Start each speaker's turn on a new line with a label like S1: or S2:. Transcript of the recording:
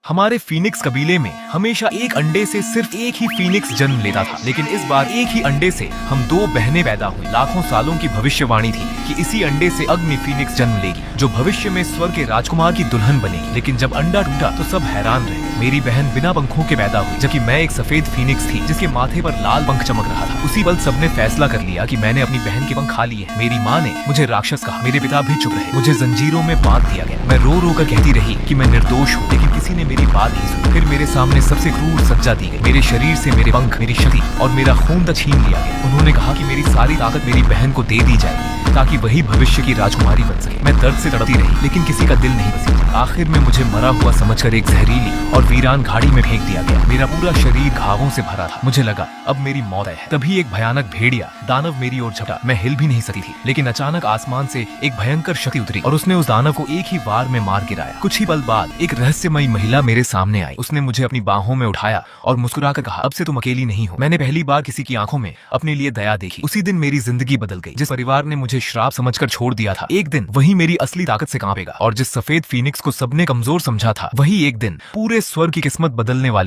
S1: हमारे फीनिक्स कबीले में हमेशा एक अंडे से सिर्फ एक ही फीनिक्स जन्म लेता था, लेकिन इस बार एक ही अंडे से हम दो बहनें पैदा हुई। लाखों सालों की भविष्यवाणी थी कि इसी अंडे से अग्नि फीनिक्स जन्म लेगी, जो भविष्य में स्वर्ग के राजकुमार की दुल्हन बनेगी। लेकिन जब अंडा टूटा तो सब हैरान रहे। मेरी बहन बिना पंखों के पैदा हुई, जबकि मैं एक सफेद फीनिक्स थी जिसके माथे पर लाल पंख चमक रहा था। उसी पल सबने फैसला कर लिया कि मैंने अपनी बहन के पंख खा लिए। मेरी माँ ने मुझे राक्षस कहा, मेरे पिता भी चुप रहे। मुझे जंजीरों में बांध दिया गया। मैं रो रो कर कहती रही कि मैं निर्दोष हूँ, लेकिन किसी ने मेरी बात नहीं सुनी। फिर मेरे सामने सबसे क्रूर सजा दी गई। मेरे शरीर से मेरे पंख, मेरी शक्ति और मेरा खून तक छीन लिया गया। उन्होंने कहा कि मेरी सारी ताकत मेरी बहन को दे दी जाएगी ताकि वही भविष्य की राजकुमारी बन सके। मैं दर्द से तड़पती रही, लेकिन किसी का दिल नहीं बसी। आखिर में मुझे मरा हुआ समझकर एक जहरीली और वीरान खाड़ी में फेंक दिया गया। मेरा पूरा शरीर घावों से भरा था। मुझे लगा अब मेरी मौत है। तभी एक भयानक भेड़िया दानव मेरी ओर झपटा। मैं हिल भी नहीं सकती थी, लेकिन अचानक आसमान से एक भयंकर शक्ति उतरी और उसने उस दानव को एक ही वार में मार गिराया। कुछ ही पल बाद एक रहस्यमयी महिला मेरे सामने आई। उसने मुझे अपनी बाहों में उठाया और मुस्कुराकर कहा, अब से तुम अकेली नहीं हो। मैंने पहली बार किसी की आंखों में अपने लिए दया देखी। उसी दिन मेरी जिंदगी बदल गई। जिस परिवार ने मुझे श्राप समझकर छोड़ दिया था, एक दिन वही मेरी असली ताकत से कांपेगा। और जिस सफेद फीनिक्स को सबने कमजोर समझा था, वही एक दिन पूरे स्वर्ग की किस्मत बदलने वाली